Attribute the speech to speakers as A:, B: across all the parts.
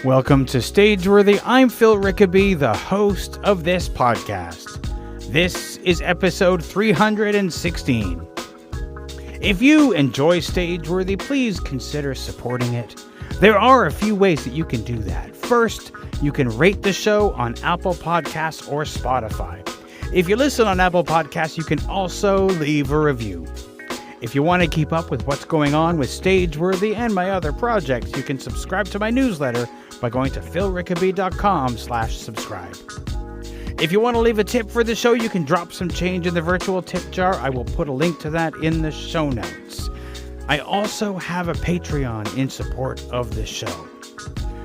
A: Welcome to Stageworthy. I'm Phil Rickaby, the host of this podcast. This is episode 316. If you enjoy Stageworthy, please consider supporting it. There are a few ways that you can do that. First, you can rate the show on Apple Podcasts or Spotify. If you listen on Apple Podcasts, you can also leave a review. If you want to keep up with what's going on with Stageworthy and my other projects, you can subscribe to my newsletter by going to philrickaby.com/subscribe. If you want to leave a tip for the show, you can drop some change in the virtual tip jar. I will put a link to that in the show notes. I also have a Patreon in support of this show.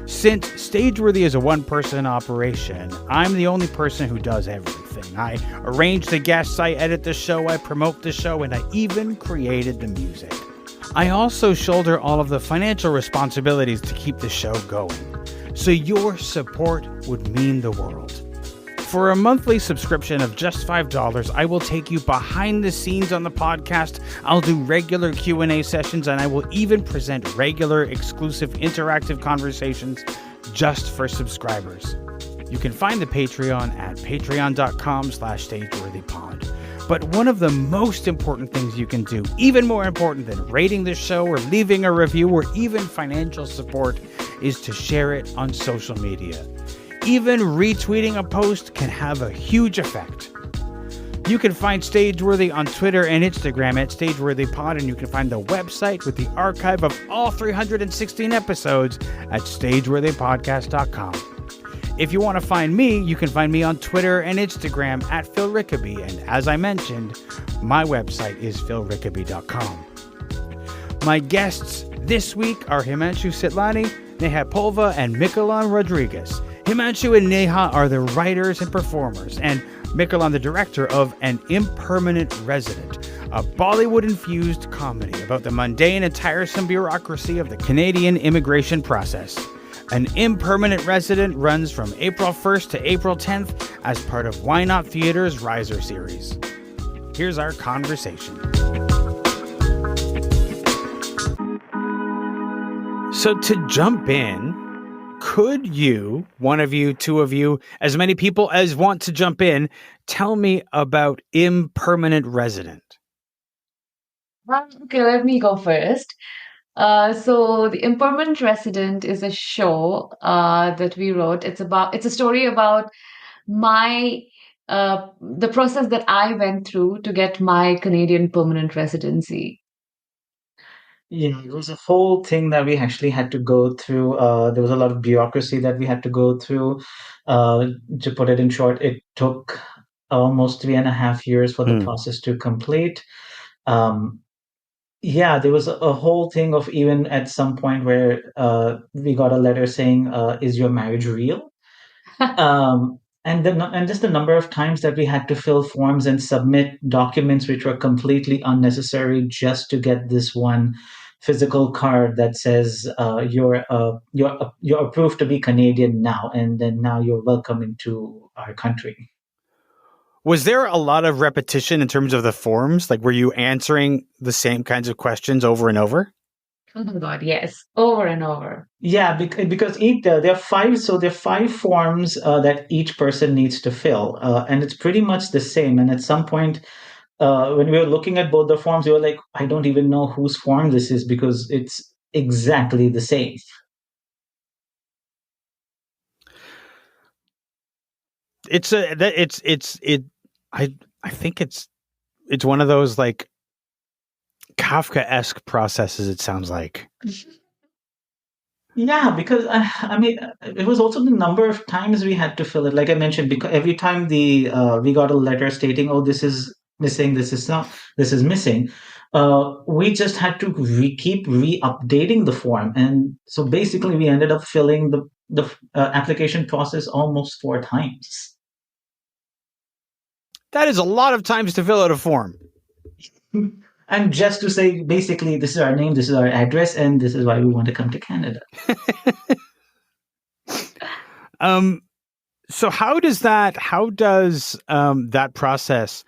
A: Since Stageworthy is a one-person operation, I'm the only person who does everything. I arrange the guests, I edit the show, I promote the show, and I even created the music. I also shoulder all of the financial responsibilities to keep the show going. So your support would mean the world. For a monthly subscription of just $5, I will take you behind the scenes on the podcast. I'll do regular Q&A sessions, and I will even present regular, exclusive, interactive conversations just for subscribers. You can find the Patreon at patreon.com/stageworthypod. But one of the most important things you can do, even more important than rating the show or leaving a review or even financial support, is to share it on social media. Even retweeting a post can have a huge effect. You can find Stageworthy on Twitter and Instagram at StageworthyPod, and you can find the website with the archive of all 316 episodes at StageworthyPodcast.com. If you want to find me, you can find me on Twitter and Instagram at Phil Rickaby, and as I mentioned, my website is philrickaby.com. My guests this week are Himanshu Sitlani, Neha and Mikolan Rodriguez. Himanshu and Neha are the writers and performers, and Mikolan the director of An Impermanent Resident, a Bollywood-infused comedy about the mundane and tiresome bureaucracy of the Canadian immigration process. An Impermanent Resident runs from April 1st to April 10th as part of Why Not Theatre's Riser series. Here's our conversation. So to jump in, could you, one of you, two of you, as many people as want to jump in, tell me about Impermanent Resident?
B: Okay, let me go first. So the Impermanent Resident is a show that we wrote. It's a story about my the process that I went through to get my Canadian permanent residency.
C: Yeah, it was a whole thing that we actually had to go through. There was a lot of bureaucracy that we had to go through. To put it in short, it took almost 3.5 years for the process to complete. Yeah, there was a whole thing of even at some point where we got a letter saying, "Is your marriage real?" And just the number of times that we had to fill forms and submit documents which were completely unnecessary just to get this one physical card that says you're approved to be Canadian now, and then now you're welcome into our country.
A: Was there a lot of repetition in terms of the forms? Like, were you answering the same kinds of questions over and over?
B: Oh my God, yes, over and over.
C: Yeah, because there are five, so there are five forms that each person needs to fill, and it's pretty much the same. And at some point, when we were looking at both the forms, we were like, I don't even know whose form this is because it's exactly the same.
A: I think it's one of those like Kafka-esque processes, it sounds like.
C: Yeah, because I mean, it was also the number of times we had to fill it. Like I mentioned, because every time we got a letter stating, "Oh, this is missing, this is missing," we just had to keep re-updating the form, and so basically we ended up filling the application process almost 4 times.
A: That is a lot of times to fill out a form.
C: And just to say, basically, this is our name, this is our address, and this is why we want to come to Canada.
A: So how does that process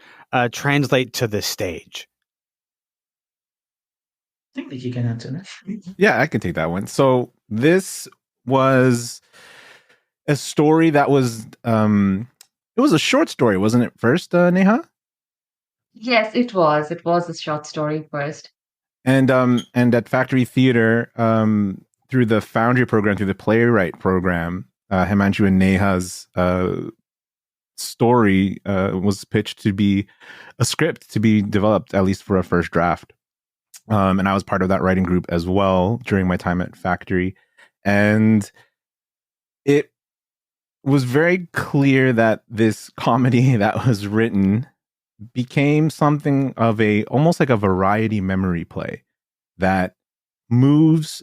A: translate to the stage?
C: I think that you can answer that.
D: Yeah, I can take that one. So this was a story that was it was a short story, wasn't it? First, Neha.
B: Yes, it was. It was a short story first.
D: And at Factory Theatre, through the Foundry program, through the Playwright program, Himanshu and Neha's story was pitched to be a script to be developed, at least for a first draft. And I was part of that writing group as well during my time at Factory. And it was very clear that this comedy that was written became something of almost like a variety memory play that moves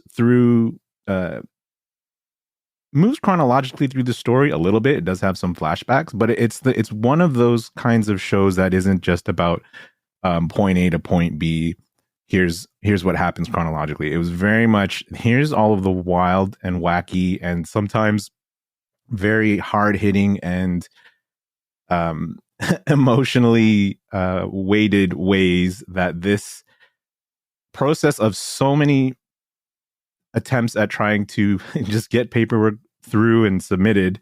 D: chronologically through the story a little bit. It does have some flashbacks, but it's one of those kinds of shows that isn't just about point A to point B. Here's what happens chronologically. It was very much, here's all of the wild and wacky and sometimes very hard hitting and emotionally weighted ways that this process of so many attempts at trying to just get paperwork through and submitted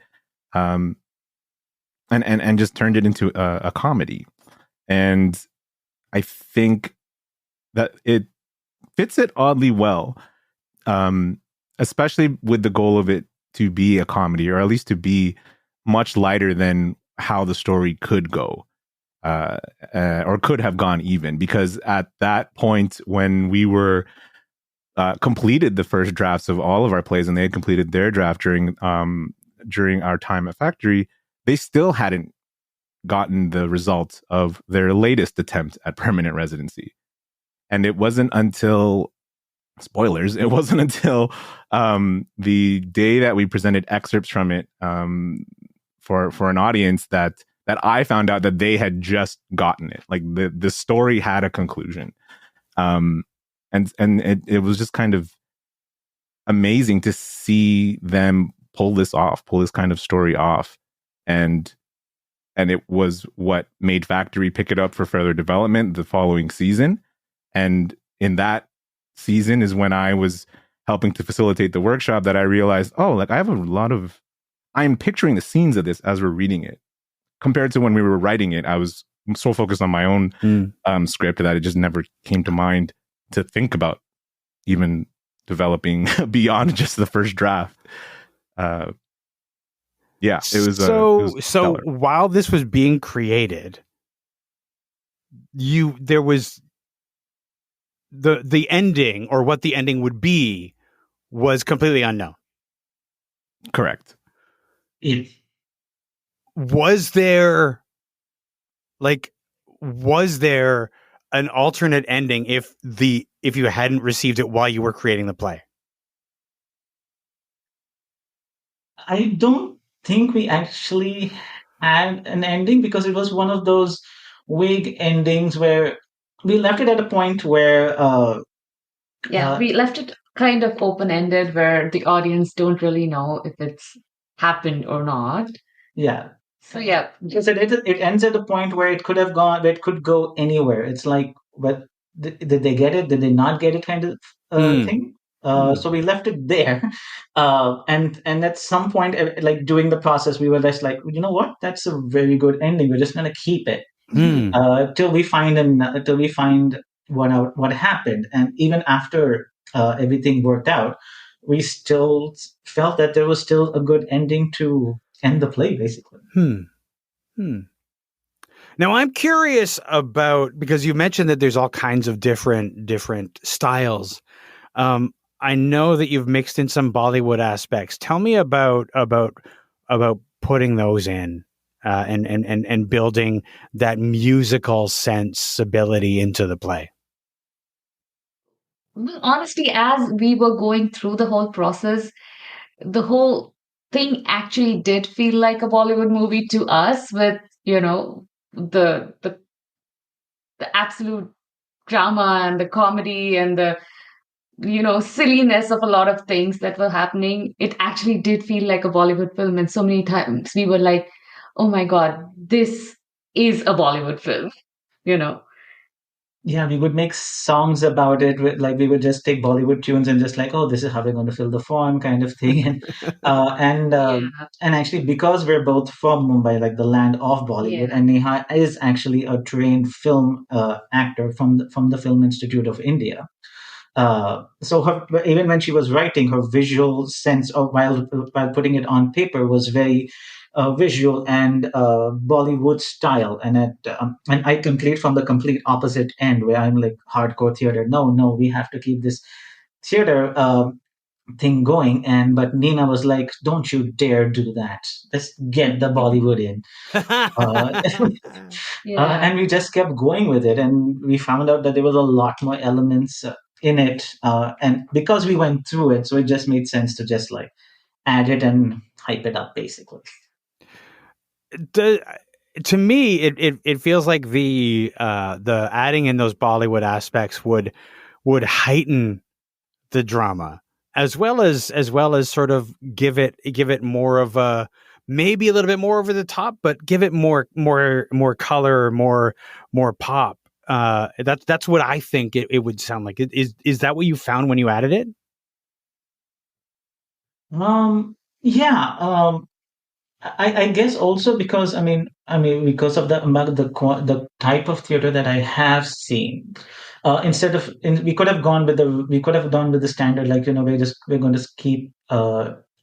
D: and just turned it into a comedy. And I think that it fits it oddly well, especially with the goal of it to be a comedy, or at least to be much lighter than how the story could go, or could have gone even. Because at that point, when we were completed the first drafts of all of our plays, and they had completed their draft during our time at Factory, they still hadn't gotten the result of their latest attempt at permanent residency. And it wasn't until, spoilers, it wasn't until the day that we presented excerpts from it for an audience that I found out that they had just gotten it. Like the story had a conclusion. And it was just kind of amazing to see them pull this kind of story off. And it was what made Factory pick it up for further development the following season. And in that season is when I was helping to facilitate the workshop that I realized, I'm picturing the scenes of this as we're reading it. Compared to when we were writing it, I was so focused on my own script that it just never came to mind to think about even developing beyond just the first draft. It was
A: so while this was being created, there was the ending, or what the ending would be, was completely unknown.
D: Correct.
A: Was there an alternate ending if you hadn't received it while you were creating the play?
C: I don't think we actually had an ending, because it was one of those vague endings where we left it at a point where
B: we left it kind of open-ended, where the audience don't really know if it's happened or not.
C: Yeah.
B: So yeah,
C: because it ends at a point where it could have gone, where it could go anywhere. It's like, but did they get it? Did they not get it? Kind of thing. So we left it there, and at some point, like during the process, we were just like, you know what? That's a very good ending. We're just gonna keep it till we find what happened. And even after everything worked out, we still felt that there was still a good ending to end the play, basically.
A: Now I'm curious about, because you mentioned that there's all kinds of different styles. I know that you've mixed in some Bollywood aspects. Tell me about putting those in and building that musical sensibility into the play.
B: Honestly, as we were going through the whole process, the whole thing actually did feel like a Bollywood movie to us, with the absolute drama and the comedy and the silliness of a lot of things that were happening. It actually did feel like a Bollywood film, and so many times we were like, oh my god, this is a Bollywood film.
C: yeah, we would make songs about it. Like we would just take Bollywood tunes and just like, oh, this is how we're going to fill the form, kind of thing. Uh, and uh,
B: Yeah.
C: and actually, because we're both from Mumbai, like the land of Bollywood,
B: Yeah.
C: and Neha is actually a trained film actor from the Film Institute of India. So even when she was writing, her visual sense of while putting it on paper was very visual and Bollywood style, and I complete from the complete opposite end where I'm like hardcore theater. No, no, we have to keep this theater thing going. And but Nina was like, "Don't you dare do that. Let's get the Bollywood in." Uh,
B: Yeah.
C: and we just kept going with it, and we found out that there was a lot more elements in it, and because we went through it, so it just made sense to just like add it and hype it up, basically.
A: Do, to me, it feels like the adding in those Bollywood aspects would heighten the drama as well as sort of give it more of a, maybe a little bit more over the top, but give it more color, more pop. That's what I think it would sound like. Is that what you found when you added it?
C: Yeah. I guess also because because of the type of theater that I have seen, we could have done with the standard, like we're going to keep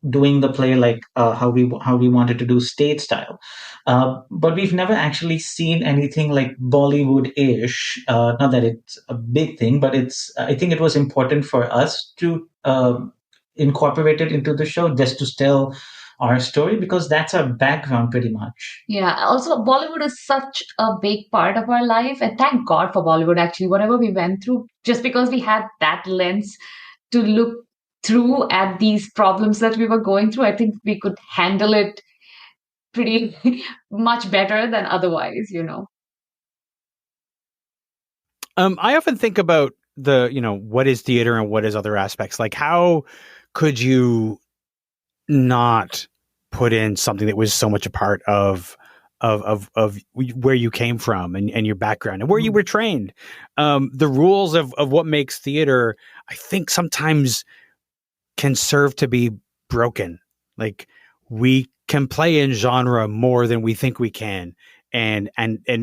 C: doing the play like how we wanted to do stage style, but we've never actually seen anything like Bollywood-ish. Not that it's a big thing, but it's I think it was important for us to incorporate it into the show just to tell our story because that's our background pretty much.
B: Yeah. Also, Bollywood is such a big part of our life. And thank God for Bollywood, actually. Whatever we went through, just because we had that lens to look through at these problems that we were going through, I think we could handle it pretty much better than otherwise.
A: I often think about what is theater and what is other aspects. Like, how could you not put in something that was so much a part of where you came from and your background and where you were trained? The rules of what makes theater, I think, sometimes can serve to be broken. Like, we can play in genre more than we think we can, and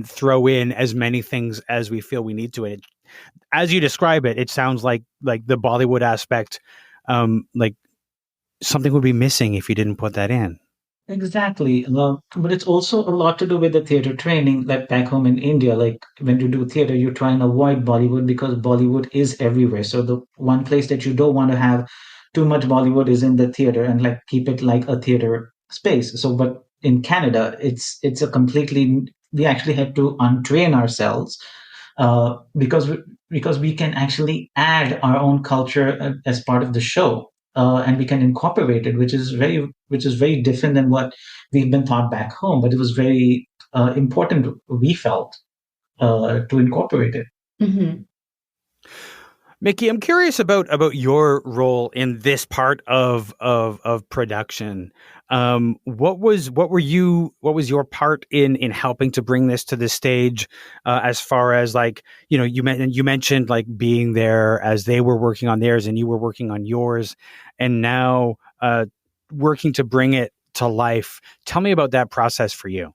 A: throw in as many things as we feel we need to. And as you describe it, it sounds like the Bollywood aspect, like something would be missing if you didn't put that in.
C: Exactly. But it's also a lot to do with the theater training, like back home in India. Like when you do theater, you try and avoid Bollywood because Bollywood is everywhere. So the one place that you don't want to have too much Bollywood is in the theater and like keep it like a theater space. So, but in Canada, it's a completely, we actually had to untrain ourselves because we can actually add our own culture as part of the show, and we can incorporate it, which is very different than what we've been taught back home. But it was very important. We felt to incorporate it.
B: Hmm.
A: Mickey, I'm curious about your role in this part of production. What was your part in helping to bring this to the stage? As far as, like, you mentioned like being there as they were working on theirs and you were working on yours, and now working to bring it to life. Tell me about that process for you.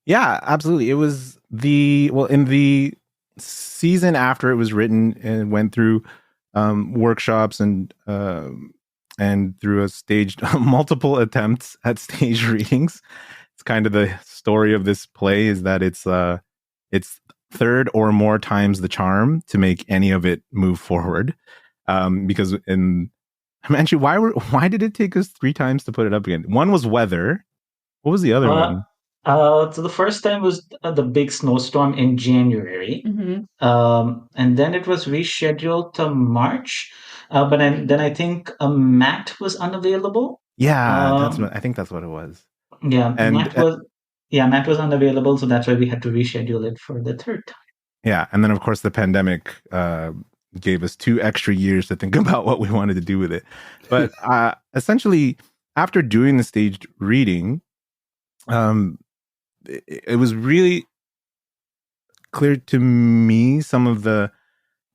D: Yeah, absolutely. It was in the season after it was written and went through workshops and through a staged multiple attempts at stage readings. It's kind of the story of this play is that it's third or more times the charm to make any of it move forward. Because in Himanshu, why did it take us 3 times to put it up again? One was weather. What was the other one?
C: So the first time was the big snowstorm in January, and then it was rescheduled to March. But then I think Matt was unavailable.
D: Yeah, I think that's what it was.
C: Yeah,
D: And
C: Matt was unavailable, so that's why we had to reschedule it for the third time.
D: Yeah, and then of course the pandemic gave us 2 extra years to think about what we wanted to do with it. But essentially, after doing the staged reading, it was really clear to me some of the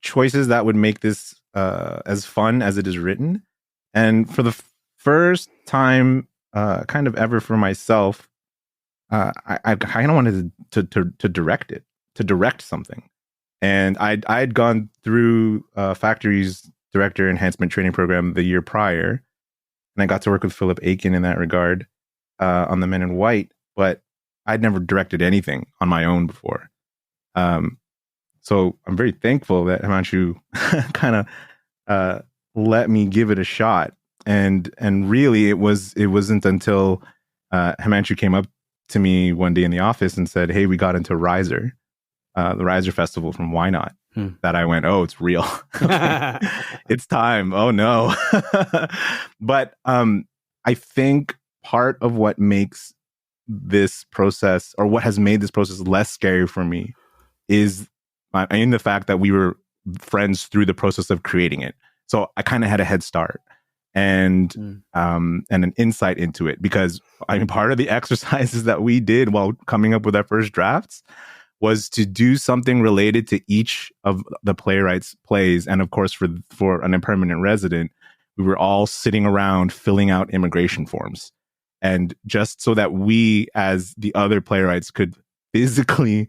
D: choices that would make this as fun as it is written. And for the first time kind of ever for myself, I kind of wanted to direct it, to direct something. And I'd gone through Factory's director enhancement training program the year prior, and I got to work with Philip Aiken in that regard on The Men in White, but I'd never directed anything on my own before. So I'm very thankful that Himanshu kind of let me give it a shot. And really, it wasn't until Himanshu came up to me one day in the office and said, "Hey, we got into Riser, the Riser Festival from Why Not?" That I went, "Oh, it's real. It's time. Oh no." But I think part of what makes this process, or what has made this process less scary for me, is in the fact that we were friends through the process of creating it. So I kind of had a head start and an insight into it, because I mean, part of the exercises that we did while coming up with our first drafts was to do something related to each of the playwrights' plays. And of course, for an impermanent resident, we were all sitting around filling out immigration forms. And just so that we, as the other playwrights, could viscerally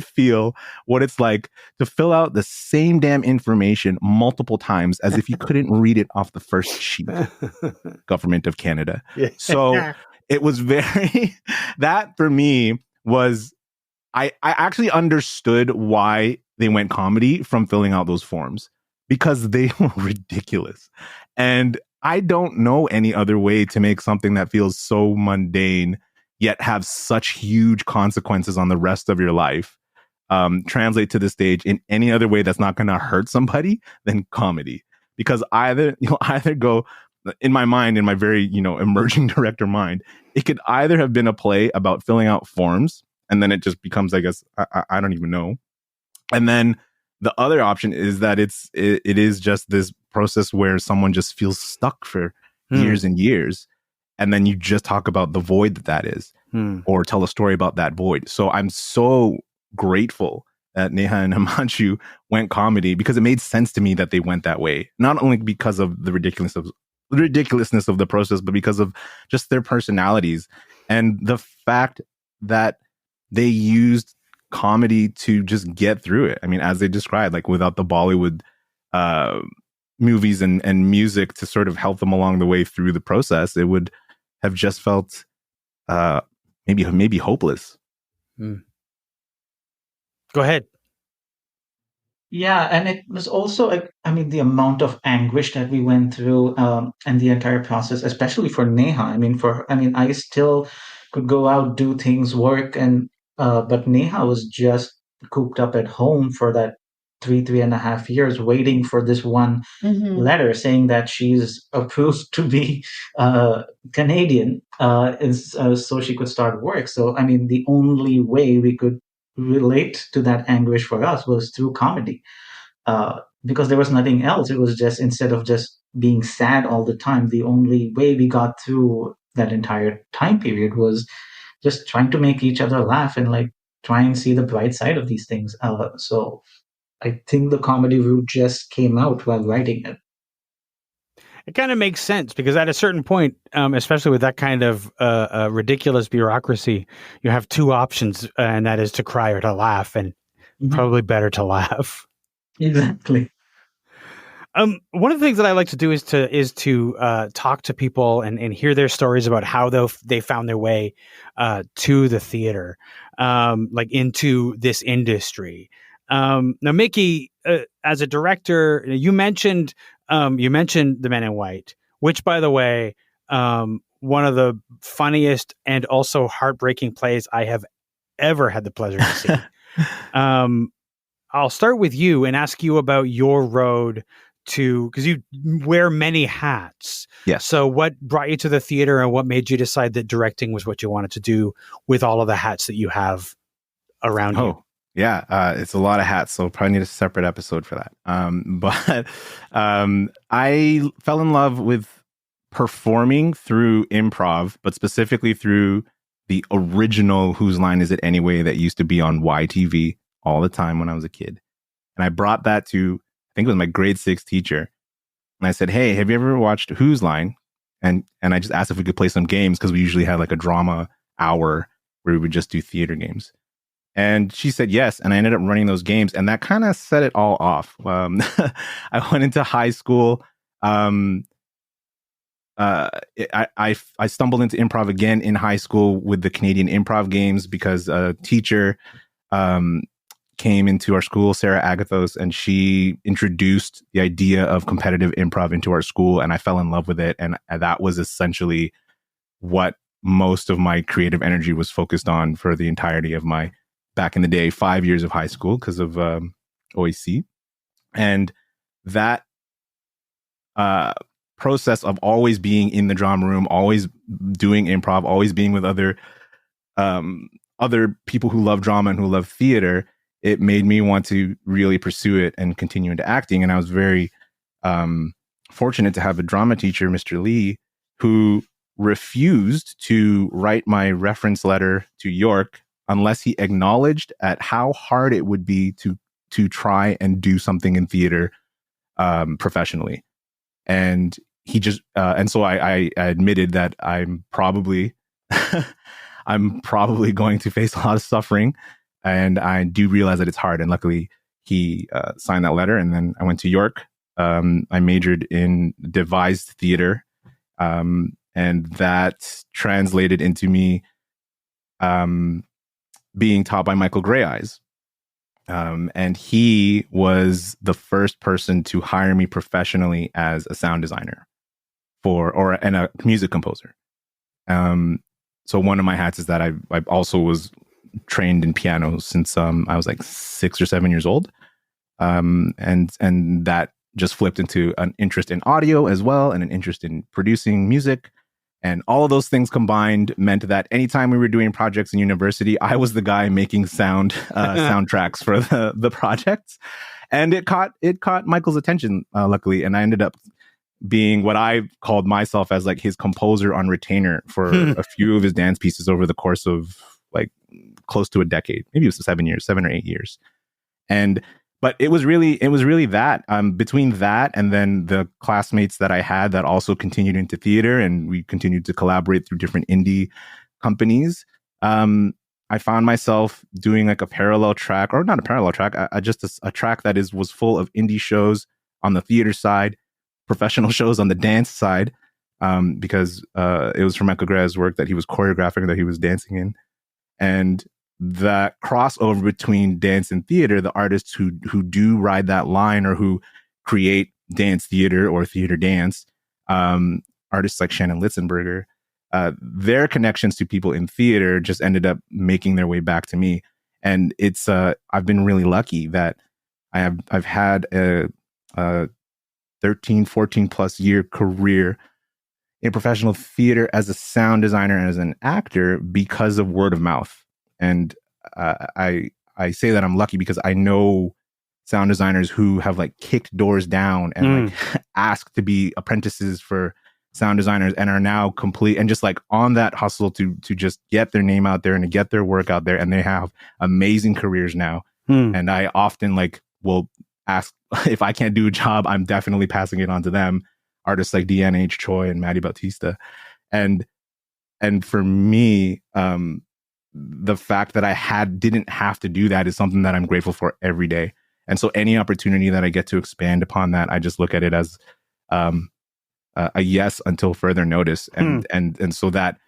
D: feel what it's like to fill out the same damn information multiple times as if you couldn't read it off the first sheet. Government of Canada. Yeah. So it was that for me was, I actually understood why they went comedy from filling out those forms, because they were ridiculous. And I don't know any other way to make something that feels so mundane yet have such huge consequences on the rest of your life translate to the stage in any other way that's not going to hurt somebody than comedy. Because either go, in my mind, in my very emerging director mind, it could either have been a play about filling out forms, and then it just becomes, I guess, I don't even know. And then the other option is that it is just this process where someone just feels stuck for years and years. And then you just talk about the void that is, or tell a story about that void. So I'm so grateful that Neha and Himanshu went comedy, because it made sense to me that they went that way. Not only because of the ridiculousness of the process, but because of just their personalities and the fact that they used comedy to just get through it. I mean, as they described, like without the Bollywood movies and music to sort of help them along the way through the process, it would have just felt maybe hopeless.
A: Go ahead.
C: Yeah, and it was also, the amount of anguish that we went through, and the entire process, especially for Neha. I still could go out, do things, work, but Neha was just cooped up at home for that 3.5 years, waiting for this one letter saying that she's approved to be Canadian, so she could start work. So, the only way we could relate to that anguish for us was through comedy, because there was nothing else. It was just, instead of just being sad all the time, the only way we got through that entire time period was just trying to make each other laugh and try and see the bright side of these things. So I think the comedy route just came out while writing it.
A: It kind of makes sense, because at a certain point, especially with that kind of ridiculous bureaucracy, you have two options, and that is to cry or to laugh, and probably better to laugh.
C: Exactly.
A: One of the things that I like to do is to talk to people and hear their stories about how they found their way to the theater, into this industry. Now, Mickey, as a director, you mentioned The Men in White, which, by the way, one of the funniest and also heartbreaking plays I have ever had the pleasure to see. I'll start with you and ask you about your road to, because you wear many hats.
D: Yes.
A: So what brought you to the theater, and what made you decide that directing was what you wanted to do with all of the hats that you have around you?
D: Yeah, it's a lot of hats, so probably need a separate episode for that. But I fell in love with performing through improv, but specifically through the original Whose Line Is It Anyway that used to be on YTV all the time when I was a kid. And I brought that to, I think it was my grade 6 teacher. And I said, hey, have you ever watched Whose Line? And I just asked if we could play some games, because we usually had like a drama hour where we would just do theater games. And she said yes, and I ended up running those games, and that kind of set it all off. I went into high school. I stumbled into improv again in high school with the Canadian Improv Games, because a teacher came into our school, Sarah Agathos, and she introduced the idea of competitive improv into our school, and I fell in love with it. And that was essentially what most of my creative energy was focused on for the entirety of my, back in the day, 5 years of high school, because of OAC. And that process of always being in the drama room, always doing improv, always being with other people who love drama and who love theater, it made me want to really pursue it and continue into acting. And I was very fortunate to have a drama teacher, Mr. Lee, who refused to write my reference letter to York unless he acknowledged at how hard it would be to try and do something in theater professionally. And he just and so I admitted that I'm probably going to face a lot of suffering, and I do realize that it's hard. And luckily, he signed that letter, and then I went to York. I majored in devised theater, and that translated into me being taught by Michael Greyeyes. And he was the first person to hire me professionally as a sound designer and a music composer. So one of my hats is that I also was trained in piano since I was like 6 or 7 years old. And that just flipped into an interest in audio as well, and an interest in producing music. And all of those things combined meant that anytime we were doing projects in university, I was the guy making soundtracks for the projects. And it caught Michael's attention, luckily. And I ended up being what I called myself as like his composer on retainer for a few of his dance pieces over the course of like close to a decade. Maybe it was 7 or 8 years. But it was really that between that and then the classmates that I had that also continued into theater, and we continued to collaborate through different indie companies. I found myself doing like a parallel track, or not a parallel track, just a track that was full of indie shows on the theater side, professional shows on the dance side, because it was from Michael Grey's work that he was choreographing, that he was dancing in. And that crossover between dance and theater, the artists who do ride that line, or who create dance theater or theater dance, artists like Shannon Litzenberger, their connections to people in theater just ended up making their way back to me. And it's I've been really lucky that I've had a 13, 14 plus year career in professional theater as a sound designer and as an actor because of word of mouth. And I say that I'm lucky because I know sound designers who have like kicked doors down and like asked to be apprentices for sound designers, and are now complete and just like on that hustle to just get their name out there and to get their work out there, and they have amazing careers now. And I often like will ask, if I can't do a job, I'm definitely passing it on to them. Artists like Deanna H. Choi and Maddie Bautista, and for me, the fact that I didn't have to do that is something that I'm grateful for every day. And so any opportunity that I get to expand upon that, I just look at it as a yes until further notice. And so that,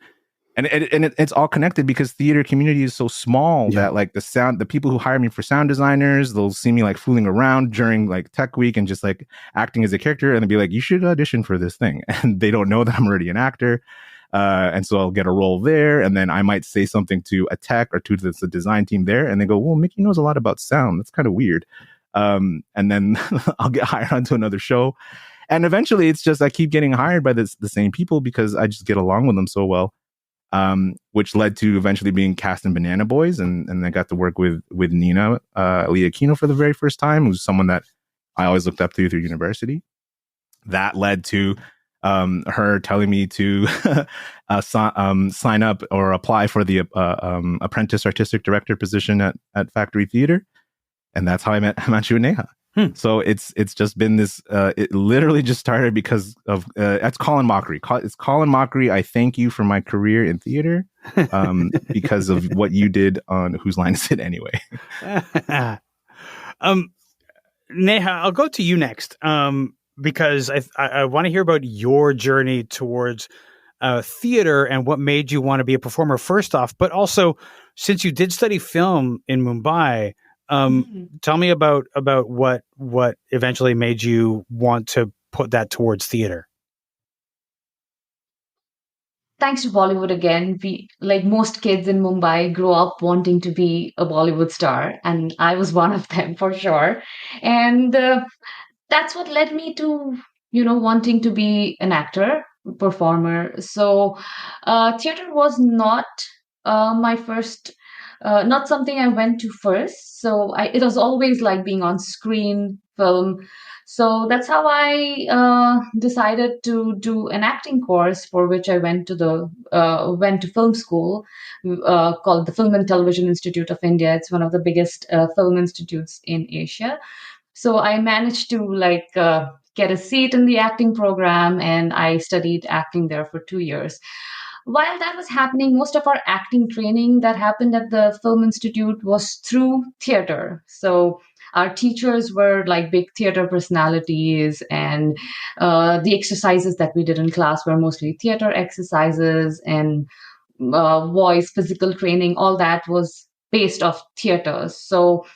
D: and it's all connected because theater community is so small that like the people who hire me for sound designers, they'll see me like fooling around during like tech week and just like acting as a character, and they'll be like, you should audition for this thing. And they don't know that I'm already an actor. And so I'll get a role there, and then I might say something to a tech or to the design team there, and they go, well, Mickey knows a lot about sound. That's kind of weird. And then I'll get hired onto another show. And eventually it's just I keep getting hired by the same people because I just get along with them so well, which led to eventually being cast in Banana Boys. And I got to work with Nina Lee Aquino for the very first time, who's someone that I always looked up to through university. That led to her telling me to sign up or apply for the apprentice artistic director position at Factory Theatre. And that's how I met Himanshu and Neha. So it's just been this. It literally just started because of that's call and mockery. It's call and mockery. I thank you for my career in theater because of what you did on Whose Line Is It Anyway.
A: Neha, I'll go to you next because I want to hear about your journey towards theater and what made you want to be a performer first off, but also since you did study film in Mumbai. Tell me about what eventually made you want to put that towards theater.
B: Thanks to Bollywood again, we, like most kids in Mumbai, grow up wanting to be a Bollywood star, and I was one of them for sure. And that's what led me to, wanting to be an actor, performer. So theater was not my first. Not something I went to first. So it was always like being on screen, film. So that's how I decided to do an acting course, for which I went to film school called the Film and Television Institute of India. It's one of the biggest film institutes in Asia. So I managed to get a seat in the acting program, and I studied acting there for 2 years. While that was happening, most of our acting training that happened at the Film Institute was through theater. So our teachers were like big theater personalities, and the exercises that we did in class were mostly theater exercises, and voice, physical training, all that was based off theater. So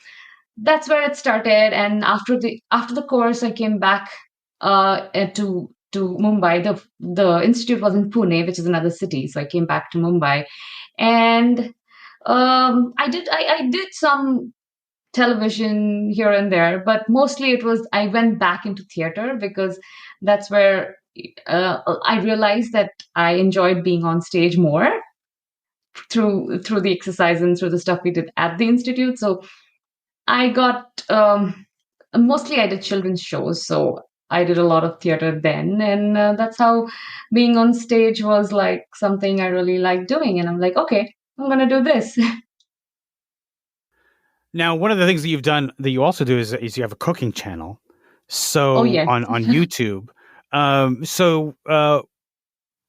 B: that's where it started. And after the course, I came back to Mumbai. The institute was in Pune, which is another city. So I came back to Mumbai, and I did some television here and there, but mostly I went back into theater because that's where I realized that I enjoyed being on stage more through the exercise and through the stuff we did at the institute. So I got mostly I did children's shows. So I did a lot of theater then, and that's how being on stage was like something I really liked doing. And I'm like, okay, I'm going to do this.
A: Now, one of the things that you've done that you also do is you have a cooking channel. So
B: yes.
A: on YouTube.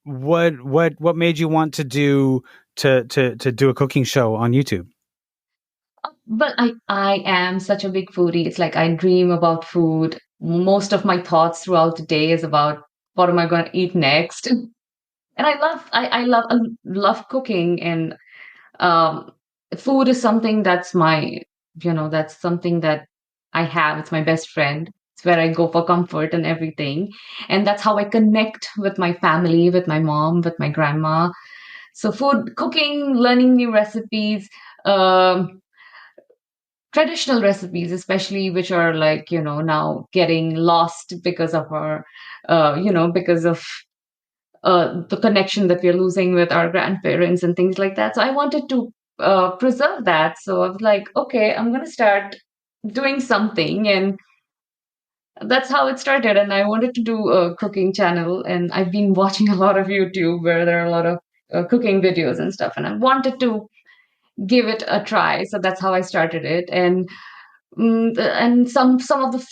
A: What made you want to do a cooking show on YouTube?
B: But I am such a big foodie. It's like I dream about food. Most of my thoughts throughout the day is about what am I going to eat next. And I love cooking, and food is something that's that's something that I have. It's my best friend. It's where I go for comfort and everything. And that's how I connect with my family, with my mom, with my grandma. So food, cooking, learning new recipes, traditional recipes, especially, which are like, now getting lost because of our, because of the connection that we're losing with our grandparents and things like that. So I wanted to preserve that. So I was like, okay, I'm going to start doing something. And that's how it started. And I wanted to do a cooking channel. And I've been watching a lot of YouTube where there are a lot of cooking videos and stuff. And I wanted to give it a try. So that's how I started it. And some of the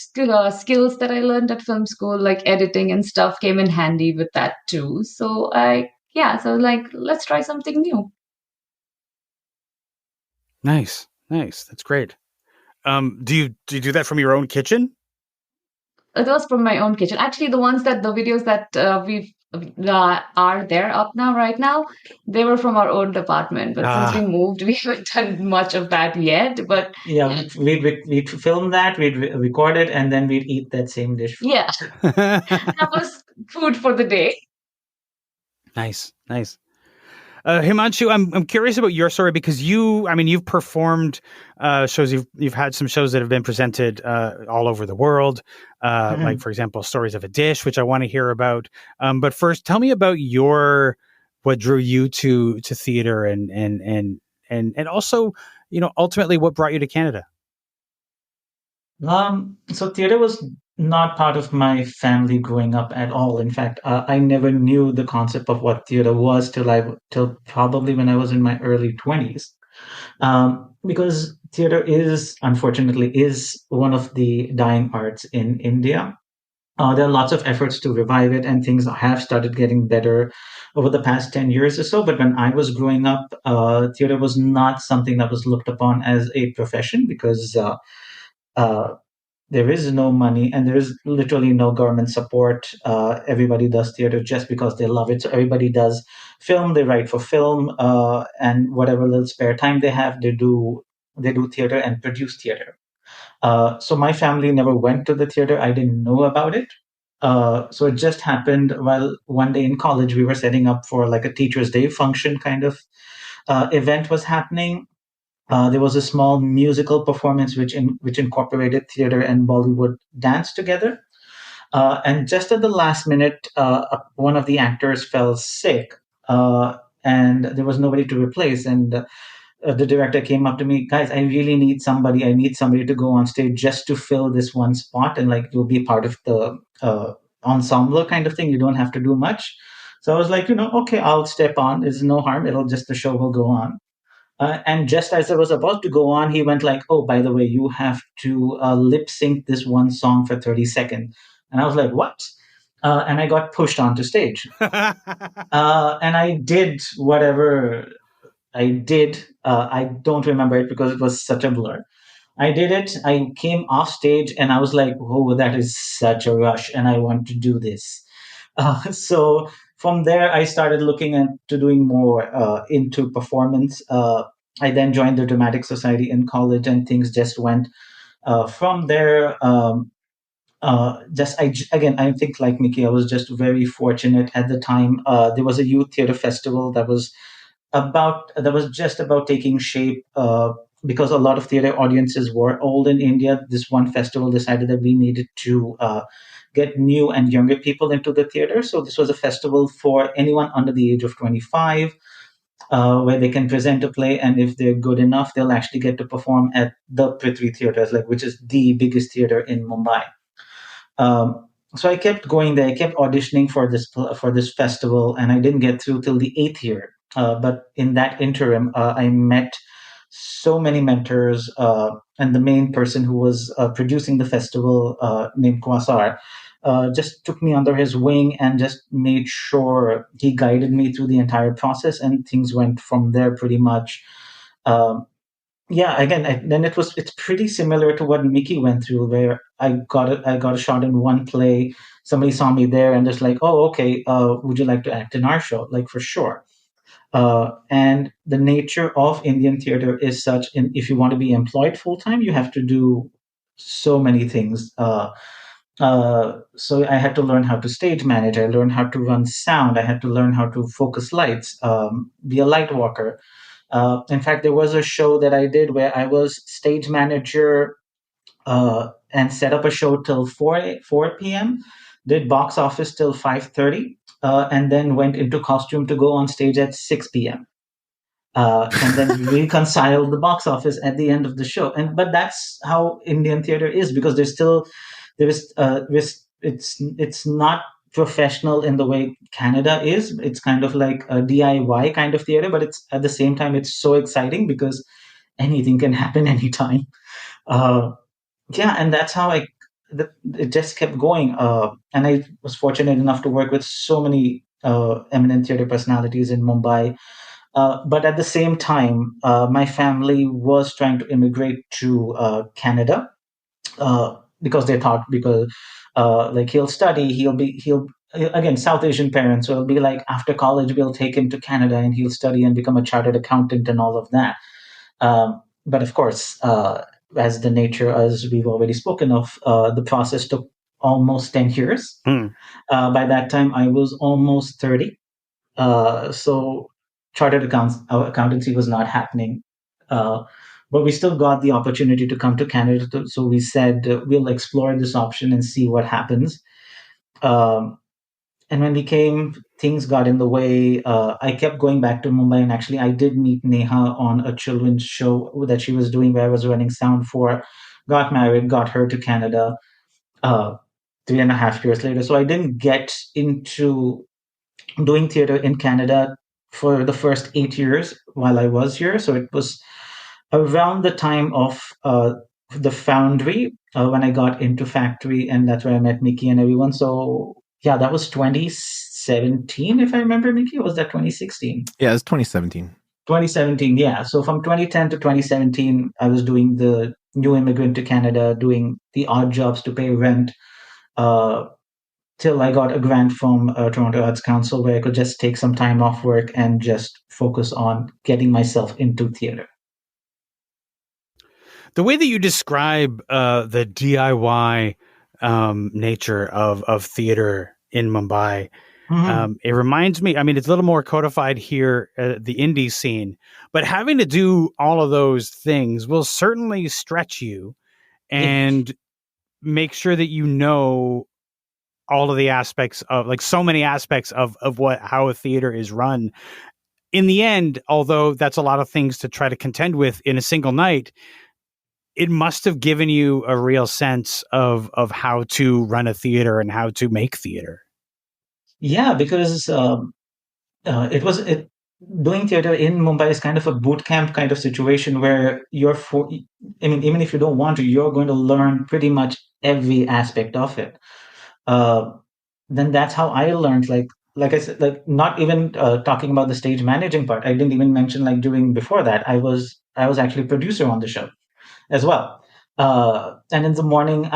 B: skills that I learned at film school, like editing and stuff, came in handy with that too. So like, let's try something new.
A: Nice. That's great. Do you do that from your own kitchen?
B: It was from my own kitchen. Actually, the videos that we've are there up now right now, they were from our own department, but since we moved, we haven't done much of that yet. But
C: we'd film that, we'd record it, and then we'd eat that same dish.
B: Yeah. That was food for the day.
A: Nice. Himanshu, I'm curious about your story because you've performed shows. You've had some shows that have been presented all over the world. Like, for example, Stories of a Dish, which I want to hear about. But first, tell me about what drew you to theater and also, ultimately what brought you to Canada.
C: So theater was not part of my family growing up at all. In fact, I never knew the concept of what theater was till probably when I was in my early 20s. Because theater is, unfortunately, is one of the dying arts in India. There are lots of efforts to revive it, and things have started getting better over the past 10 years or so. But when I was growing up, theater was not something that was looked upon as a profession because uh, there is no money and there is literally no government support. Everybody does theater just because they love it. So everybody does film, they write for film, and whatever little spare time they have, they do theater and produce theater. So my family never went to the theater. I didn't know about it. So it just happened while one day in college we were setting up for like a Teachers' Day function kind of event was happening. There was a small musical performance which incorporated theater and Bollywood dance together. And just at the last minute, one of the actors fell sick, and there was nobody to replace. And the director came up to me, guys, I really need somebody. I need somebody to go on stage just to fill this one spot, and like you'll be part of the ensemble kind of thing. You don't have to do much. So I was like, okay, I'll step on. There's no harm. The show will go on. And just as I was about to go on, he went like, "Oh, by the way, you have to lip sync this one song for 30 seconds." And I was like, "What?" And I got pushed onto stage. And I did whatever I did. I don't remember it because it was such a blur. I did it. I came off stage and I was like, "Oh, that is such a rush, and I want to do this." So from there, I started looking into doing more into performance. I then joined the Dramatic Society in college, and things just went from there. Again, I think like Mickey, I was just very fortunate at the time. There was a youth theater festival that was just about taking shape. Because a lot of theater audiences were old in India, this one festival decided that we needed to get new and younger people into the theater. So this was a festival for anyone under the age of 25, where they can present a play, and if they're good enough, they'll actually get to perform at the Prithvi Theatres, like which is the biggest theater in Mumbai. So I kept going there. I kept auditioning for this festival, and I didn't get through till the eighth year. But in that interim, I met so many mentors, and the main person who was producing the festival, named Kwasar, just took me under his wing and just made sure he guided me through the entire process, and things went from there pretty much. Um, yeah, again, then it's pretty similar to what Mickey went through, where I got a shot in one play. Somebody saw me there and just like, oh, okay, would you like to act in our show? Like for sure. And the nature of Indian theater is such, if you want to be employed full time, you have to do so many things. So I had to learn how to stage manage. I learned how to run sound. I had to learn how to focus lights, be a light walker. In fact, there was a show that I did where I was stage manager, and set up a show till 4 p.m., did box office till 5:30, and then went into costume to go on stage at 6 p.m. And then reconciled the box office at the end of the show. But that's how Indian theater is, because it's not professional in the way Canada is. It's kind of like a DIY kind of theater, but it's at the same time it's so exciting because anything can happen anytime. Uh, yeah, and that's how it just kept going. And I was fortunate enough to work with so many eminent theater personalities in Mumbai. But at the same time, my family was trying to immigrate to Canada, because they thought, because like he'll study, he'll again, South Asian parents, so it'll be like after college we'll take him to Canada and he'll study and become a chartered accountant and all of that. But of course, as the nature, as we've already spoken of, the process took almost 10 years. By that time, I was almost 30. So chartered accountancy was not happening. But we still got the opportunity to come to Canada. So we said, we'll explore this option and see what happens. And when we came, things got in the way. I kept going back to Mumbai, and actually, I did meet Neha on a children's show that she was doing, where I was running sound for. Got married, got her to Canada. 3.5 years later. So I didn't get into doing theater in Canada for the first 8 years while I was here. So it was around the time of the Foundry when I got into Factory, and that's where I met Mickey and everyone. So yeah, that was 2017, if I remember, Mickey. Was that 2016?
D: Yeah, it's 2017.
C: 2017, yeah. So from 2010 to 2017, I was doing the new immigrant to Canada, doing the odd jobs to pay rent, till I got a grant from Toronto Arts Council where I could just take some time off work and just focus on getting myself into theater.
A: The way that you describe the DIY nature of theater in Mumbai, it reminds me, I mean, it's a little more codified here, the indie scene, but having to do all of those things will certainly stretch you and make sure that you know all of the aspects of, like, so many aspects of how a theater is run. In the end, although that's a lot of things to try to contend with in a single night, it must have given you a real sense of how to run a theater and how to make theater.
C: Yeah, because doing theater in Mumbai is kind of a boot camp kind of situation where I mean, even if you don't want to, you're going to learn pretty much every aspect of it. Then that's how I learned. Like I said, like not even talking about the stage managing part. I didn't even mention, like, doing before that. I was actually producer on the show as well. And in the morning,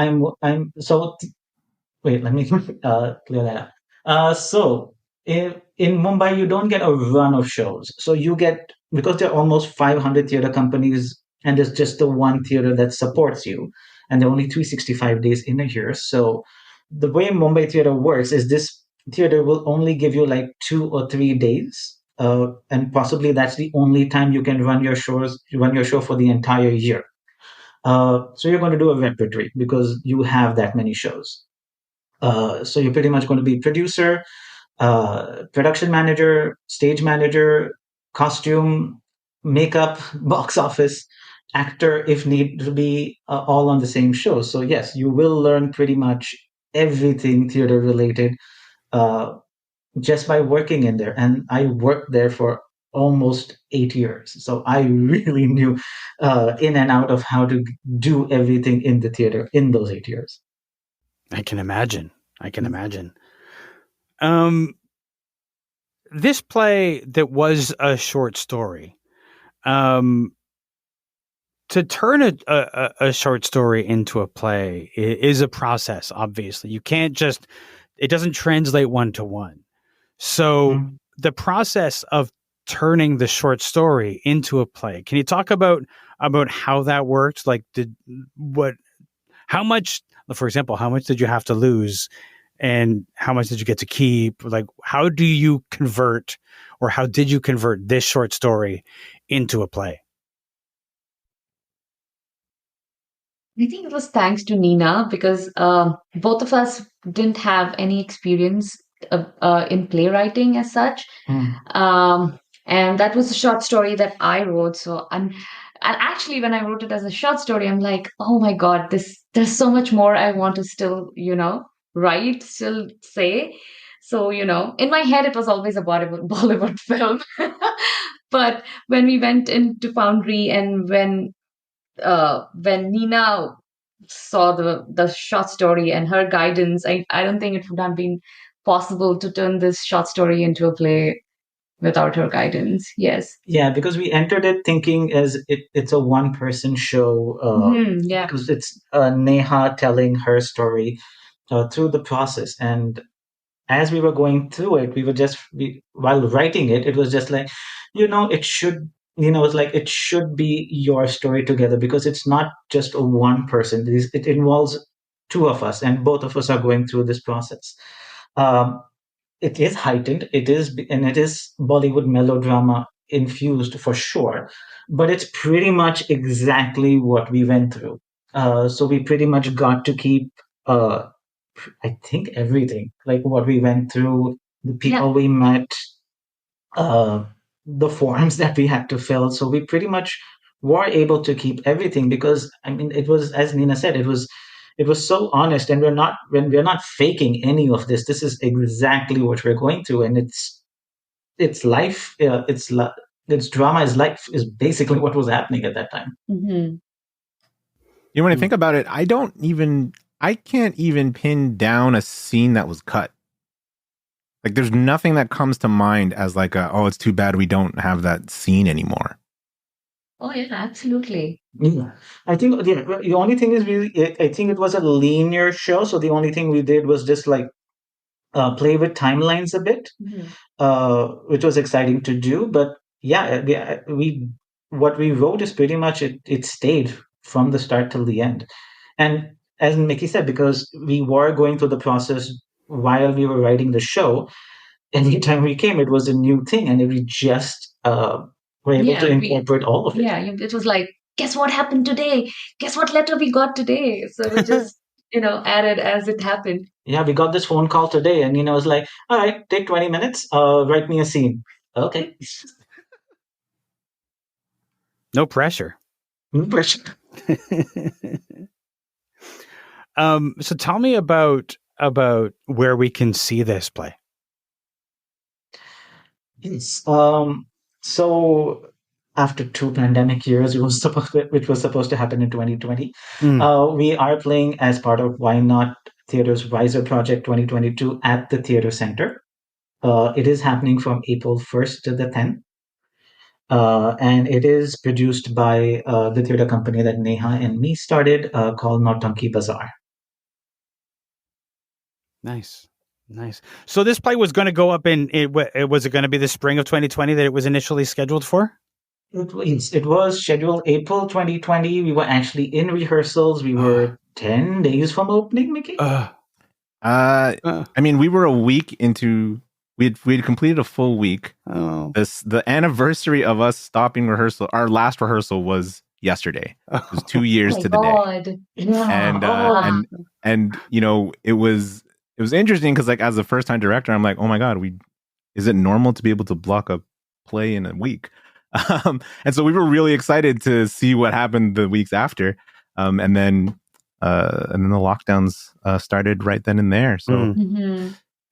C: wait, let me clear that up. So in Mumbai, you don't get a run of shows. So you get, because there are almost 500 theater companies, and there's just the one theater that supports you, and there are only 365 days in a year. So the way Mumbai theater works is this theater will only give you like 2 or 3 days. And possibly that's the only time you can run your show for the entire year. So you're going to do a repertory because you have that many shows. So you're pretty much going to be producer, production manager, stage manager, costume, makeup, box office, actor, if need to be, all on the same show. So yes, you will learn pretty much everything theater related just by working in there. And I worked there for almost 8 years. So I really knew in and out of how to do everything in the theater in those 8 years.
A: I can imagine. This play that was a short story, to turn a short story into a play is a process. Obviously, you can't just, it doesn't translate one to one. So the process of turning the short story into a play, can you talk about how that worked? Like, how much, for example, how much did you have to lose and how much did you get to keep? Like, how do you convert, or how did you convert this short story into a play?
B: I think it was thanks to Nina, because both of us didn't have any experience in playwriting as such. And that was a short story that I wrote. So, and actually, when I wrote it as a short story, I'm like, oh my God, there's so much more I want to still, write, still say. So, in my head, it was always a Bollywood film. But when we went into Foundry, and when Nina saw the short story and her guidance, I don't think it would have been possible to turn this short story into a play without her guidance. Yes.
C: Yeah, because we entered it thinking as it's a one-person show.
B: Yeah.
C: Because it's Neha telling her story through the process. And as we were going through it, while writing it, it was just like, it should, it's like it should be your story together, because it's not just a one person. It involves two of us, and both of us are going through this process. It is heightened. It is Bollywood melodrama infused for sure, but it's pretty much exactly what we went through. So we pretty much got to keep, I think, everything, like what we went through, the people we met, the forms that we had to fill. So we pretty much were able to keep everything, because, I mean, it was, as Nina said, it was it was so honest, and we're not faking any of this. This is exactly what we're going through, and it's life. It's drama is life is basically what was happening at that time.
B: Mm-hmm.
D: When I think about it, I can't even pin down a scene that was cut. Like, there's nothing that comes to mind as like, oh, it's too bad we don't have that scene anymore.
B: Oh yeah, absolutely.
C: Yeah, I think the only thing is I think it was a linear show, so the only thing we did was just like play with timelines a bit, which was exciting to do. But yeah, we what we wrote is pretty much it stayed from the start till the end. And as Mickey said, because we were going through the process while we were writing the show, anytime we came, it was a new thing, and we just were able to incorporate all of it.
B: Yeah, it was like, guess what happened today? Guess what letter we got today? So we just, added as it happened.
C: Yeah, we got this phone call today, and it was like, all right, take 20 minutes, write me a scene. Okay.
A: No pressure.
C: No pressure.
A: So tell me about where we can see this play.
C: Yes. So after 2 pandemic years, which was supposed to happen in 2020, we are playing as part of Why Not Theatre's Riser Project 2022 at the Theatre Center. It is happening from April 1st to the 10th. And it is produced by the theater company that Neha and me started, called Nautanki Bazaar.
A: Nice. So this play was going to go up was it going to be the spring of 2020 that it was initially scheduled for?
C: It was scheduled April 2020. We were actually in rehearsals. We were 10 days from opening, Mickey.
D: I mean, we were a week into. We had completed a full week.
A: Oh.
D: The anniversary of us stopping rehearsal, our last rehearsal was yesterday. It was 2 years to the day.
C: Yeah.
D: And it was interesting because, like, as a first time director, I'm like, oh my god, is it normal to be able to block a play in a week? And so we were really excited to see what happened the weeks after, and then the lockdowns started right then and there. So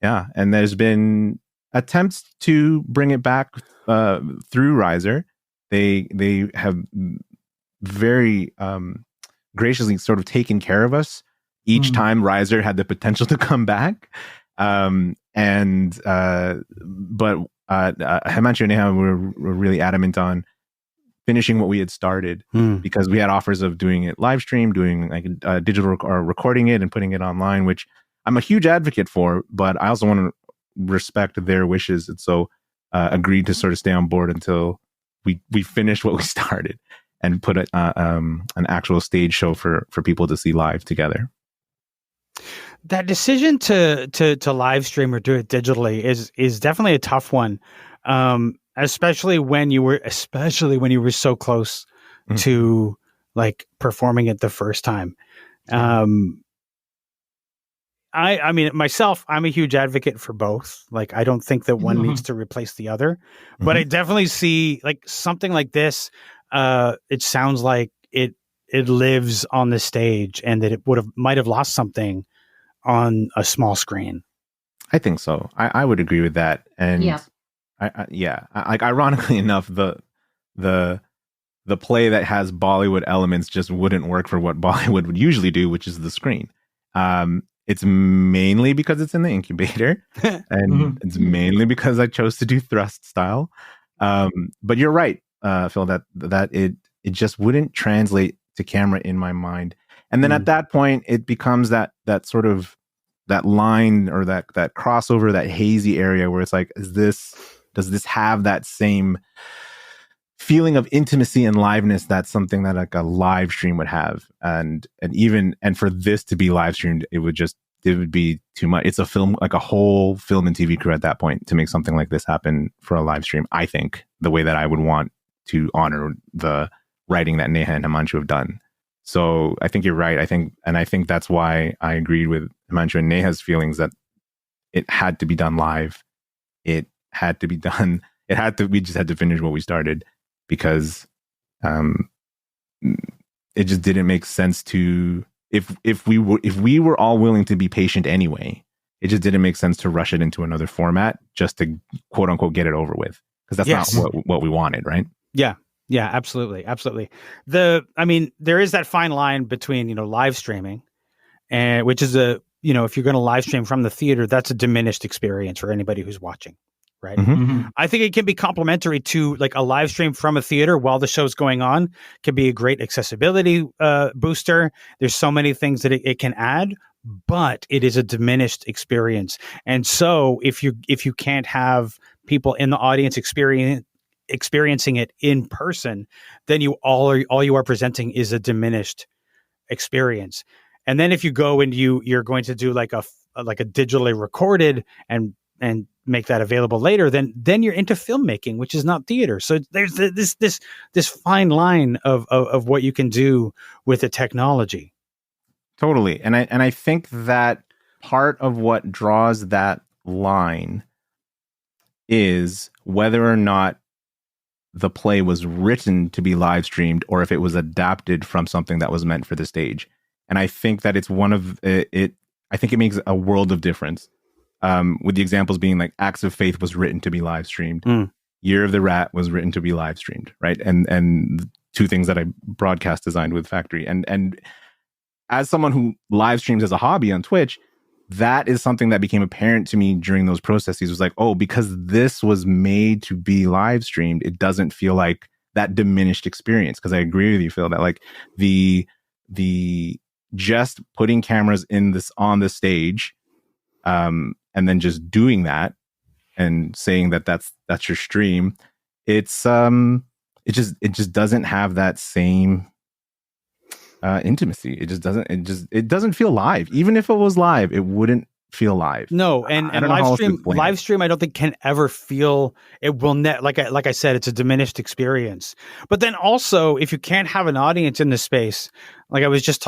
D: yeah, and there's been attempts to bring it back through Riser. They have very graciously sort of taken care of us each time Riser had the potential to come back. But Himanshu and Neha were really adamant on finishing what we had started because we had offers of doing it live stream, doing like digital or recording it and putting it online, which I'm a huge advocate for, but I also want to respect their wishes. And so agreed to sort of stay on board until we finished what we started and put an actual stage show for people to see live together.
A: That decision to live stream or do it digitally is definitely a tough one, especially when you were so close to like performing it the first time. I mean, myself, I'm a huge advocate for both. Like, I don't think that one needs to replace the other, but I definitely see like something like this. It sounds like it lives on the stage, and that it might have lost something on a small screen.
D: I think so. I would agree with that. And like, ironically enough, the play that has Bollywood elements just wouldn't work for what Bollywood would usually do, which is the screen. It's mainly because it's in the incubator, and it's mainly because I chose to do thrust style. But you're right, Phil, that it just wouldn't translate to camera in my mind. And then at that point, it becomes that sort of that line or that crossover, that hazy area where it's like, does this have that same feeling of intimacy and liveness that's something that like a live stream would have? And for this to be live streamed, it would be too much. It's a film, like a whole film and TV crew at that point to make something like this happen for a live stream. I think the way that I would want to honor the writing that Neha and Himanshu have done. So I think you're right. I think that's why I agreed with Himanshu and Neha's feelings that it had to be done live. It had to be done. We just had to finish what we started because it just didn't make sense to if we were all willing to be patient anyway, it just didn't make sense to rush it into another format just to quote unquote get it over with, because that's not what we wanted, right?
A: Yeah, absolutely. There is that fine line between live streaming, and which is if you're going to live stream from the theater, that's a diminished experience for anybody who's watching, right? I think it can be complementary to like a live stream from a theater while the show's going on. Can be a great accessibility booster. There's so many things that it can add, but it is a diminished experience. And so if you can't have people in the audience experiencing it in person, then all you are presenting is a diminished experience. And then if you go and you're going to do like a digitally recorded and make that available later, then you're into filmmaking, which is not theater. So there's this fine line of what you can do with the technology.
D: Totally. And I think that part of what draws that line is whether or not the play was written to be live streamed or if it was adapted from something that was meant for the stage. And I think that it's one of it. I think it makes a world of difference. With the examples being like Acts of Faith was written to be live streamed. Year of the Rat was written to be live streamed, right? And two things that I broadcast designed with Factory. And as someone who live streams as a hobby on Twitch, that is something that became apparent to me during those processes. It was like, oh, because this was made to be live streamed, it doesn't feel like that diminished experience. Because I agree with you, Phil, that like the just putting cameras on the stage, and then just doing that and saying that that's your stream, it just doesn't have that same intimacy. It doesn't feel live. Even if it was live, it wouldn't feel live.
A: No, and live stream I don't think can ever feel, it will like I said, it's a diminished experience. But then also, if you can't have an audience in the space, like I just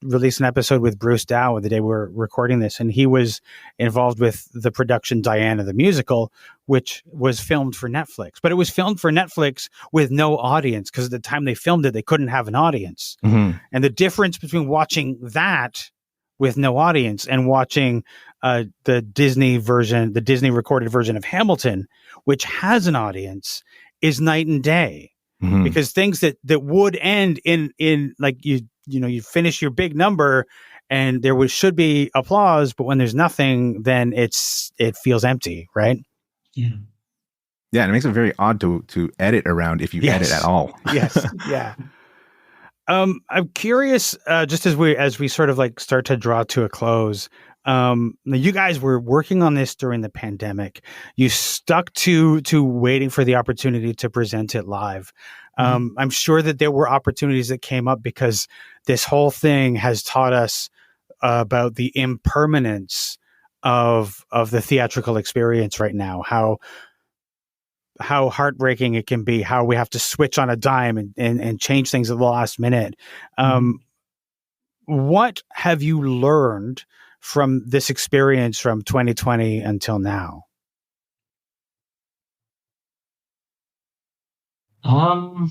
A: released an episode with Bruce Dow the day we're recording this, and he was involved with the production Diana the Musical, which was filmed for Netflix. But it was filmed for Netflix with no audience, because at the time they filmed it, they couldn't have an audience. And the difference between watching that with no audience and watching the Disney recorded version of Hamilton, which has an audience, is night and day. Because things that would end in like you finish your big number and there should be applause, but when there's nothing, then it feels empty, right?
C: Yeah,
D: and it makes it very odd to edit around if you edit at all.
A: Yes, yeah. I'm curious, just as we sort of like start to draw to a close. You guys were working on this during the pandemic. You stuck to waiting for the opportunity to present it live. I'm sure that there were opportunities that came up because this whole thing has taught us about the impermanence of the theatrical experience right now. How heartbreaking it can be, how we have to switch on a dime and change things at the last minute. What have you learned from this experience from 2020 until now?
C: I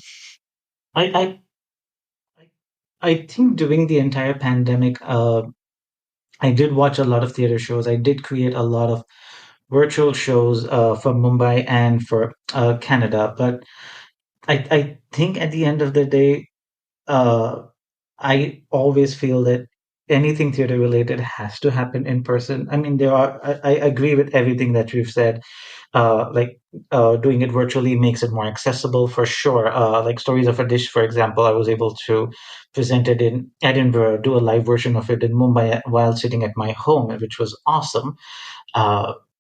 C: think during the entire pandemic, I did watch a lot of theater shows. I did create a lot of virtual shows for Mumbai and for Canada. But I think at the end of the day, I always feel that anything theater related has to happen in person. I mean, I agree with everything that you've said. Doing it virtually makes it more accessible for sure. Like Stories of a Dish, for example, I was able to present it in Edinburgh, do a live version of it in Mumbai while sitting at my home, which was awesome.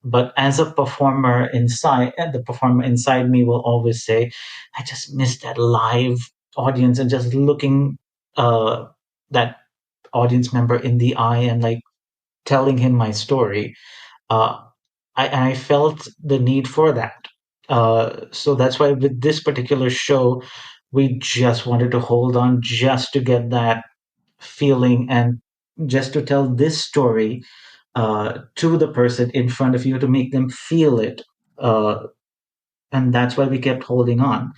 C: But as a performer inside, the performer inside me will always say, I just miss that live audience and just looking that audience member in the eye and like telling him my story. I felt the need for that. So that's why with this particular show, we just wanted to hold on just to get that feeling and just to tell this story to the person in front of you to make them feel it. And that's why we kept holding on.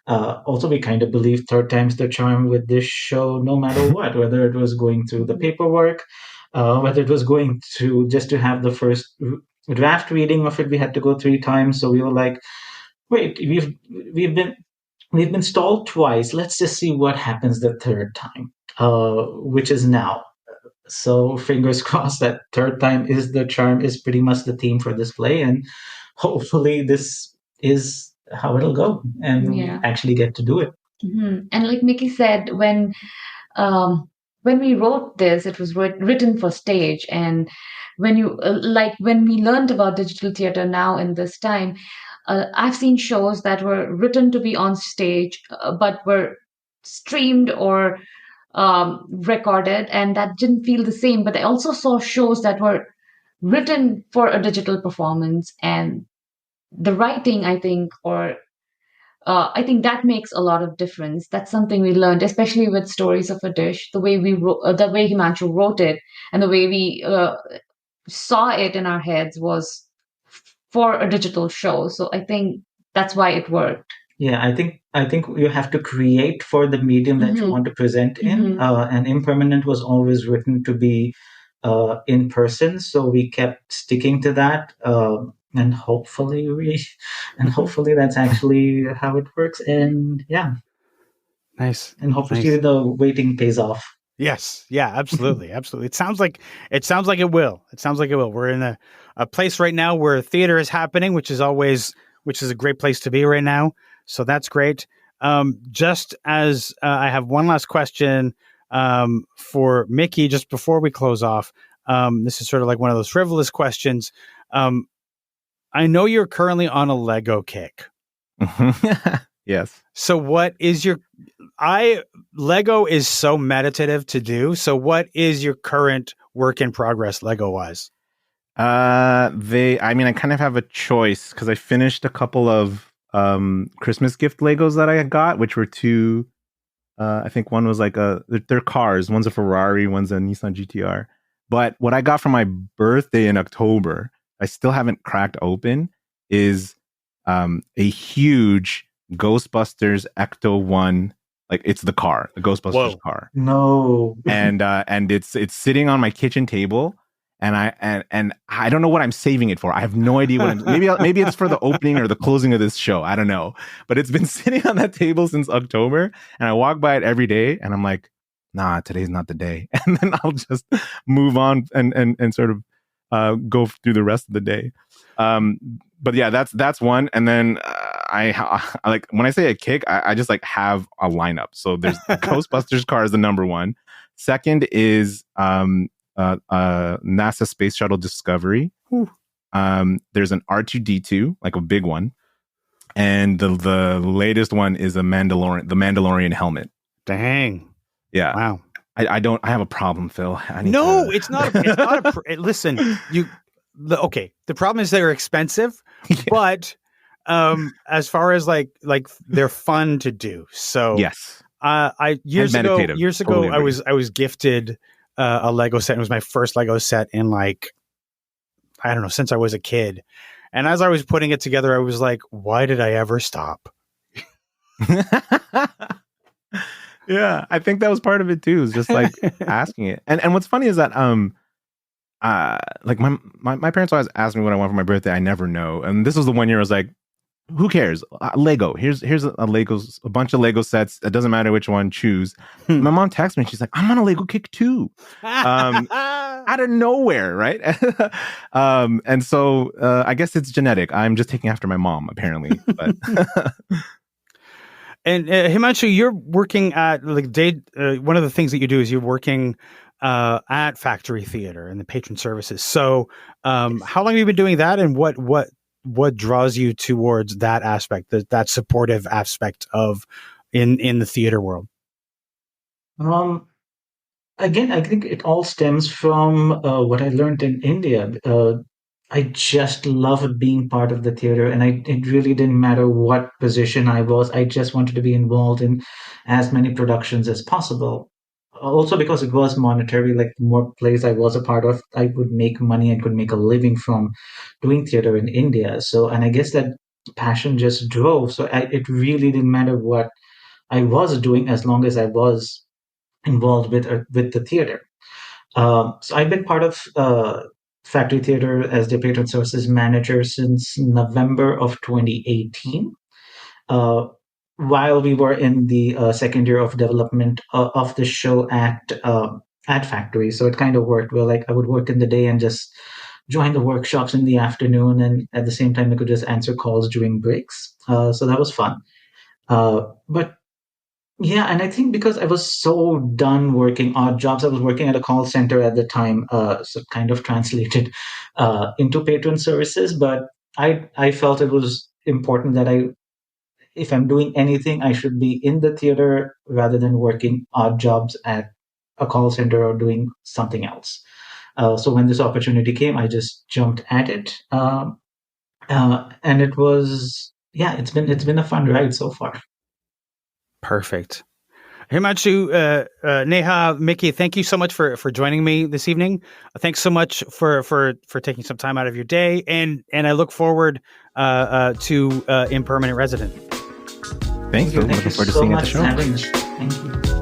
C: Also, we kind of believe third time's the charm with this show, no matter what, whether it was going through the paperwork, whether it was going through just to have the first draft reading of it, we had to go 3 times. So we were like, wait, we've been we've been stalled twice. Let's just see what happens the third time, which is now. So fingers crossed that third time is the charm is pretty much the theme for this play, and hopefully this is how it'll go, and we actually get to do it.
B: And like Mickey said, when we wrote this, it was written for stage, and when we learned about digital theater now in this time, I've seen shows that were written to be on stage, but were streamed or recorded, and that didn't feel the same. But I also saw shows that were written for a digital performance, and the writing, I think that makes a lot of difference. That's something we learned, especially with Stories of a Dish. The way the way Himanshu wrote it, and the way we saw it in our heads was for a digital show. So I think that's why it worked.
C: Yeah, I think you have to create for the medium that you want to present in. And Impermanent was always written to be in person, so we kept sticking to that. And hopefully that's actually how it works. And yeah,
A: nice.
C: And hopefully the waiting pays off.
A: Yes. Yeah, absolutely. Absolutely. It sounds like it will. We're in a place right now where theater is happening, which is a great place to be right now. So that's great. Just as I have one last question for Mickey, just before we close off. This is sort of like one of those frivolous questions. I know you're currently on a Lego kick.
D: Yes.
A: So what is Lego is so meditative to do. So what is your current work in progress Lego wise?
D: I kind of have a choice because I finished a couple of Christmas gift Legos that I got, which were two. I think one was like they're cars. One's a Ferrari, one's a Nissan GTR. But what I got for my birthday in October, I still haven't cracked open, is a huge Ghostbusters Ecto 1. Like it's the car, the Ghostbusters car.
C: No.
D: And it's sitting on my kitchen table. And I don't know what I'm saving it for. I have no idea what maybe it's for the opening or the closing of this show. I don't know. But it's been sitting on that table since October, and I walk by it every day, and I'm like, nah, today's not the day. And then I'll just move on and sort of go through the rest of the day. But yeah, that's one. And then I like when I say a kick, I just like have a lineup. So there's Ghostbusters car is the number one. Second is NASA Space Shuttle Discovery. There's an R2-D2, like a big one, and the latest one is the Mandalorian helmet.
A: Dang.
D: Yeah.
A: Wow.
D: I have a problem, Phil.
A: It's not. Listen, the problem is they're expensive, but as far as like they're fun to do. So
D: yes.
A: Years ago,
D: totally
A: I was gifted a Lego set. It was my first Lego set in like, I don't know, since I was a kid. And as I was putting it together, I was like, why did I ever stop?
D: Yeah, I think that was part of it too. Is just like asking it. And what's funny is that like my parents always ask me what I want for my birthday. I never know. And this was the one year I was like, who cares? Lego. Here's a bunch of Lego sets. It doesn't matter which one, choose. My mom texts me. She's like, I'm on a Lego kick too. Out of nowhere, right? And so I guess it's genetic. I'm just taking after my mom, apparently. But
A: and Himanshu, you're working at one of the things that you do is you're working at Factory Theatre and the Patron Services. So how long have you been doing that, and what draws you towards that aspect, that supportive aspect of in the theater world?
C: Again, I think it all stems from what I learned in India. I just loved being part of the theater, and it really didn't matter what position I was. I just wanted to be involved in as many productions as possible. Also because it was monetary, like the more plays I was a part of, I would make money and could make a living from doing theater in India. So, and I guess that passion just drove. So it really didn't matter what I was doing as long as I was involved with the theater. So I've been part of Factory Theatre as the Patron Services Manager since November of 2018. While we were in the second year of development of the show at Factory, so it kind of worked well. Like I would work in the day and just join the workshops in the afternoon, and at the same time, I could just answer calls during breaks. So that was fun. But yeah, and I think because I was so done working odd jobs, I was working at a call center at the time, so it kind of translated into patron services. But I felt it was important that if I'm doing anything, I should be in the theater rather than working odd jobs at a call center or doing something else. So when this opportunity came, I just jumped at it, and it was it's been a fun ride so far.
A: Perfect. Himanshu, Neha, Mickey, thank you so much for joining me this evening. Thanks so much for taking some time out of your day, and I look forward to Impermanent Resident.
D: Thank you. Looking forward to seeing you at the show.
C: Thank you.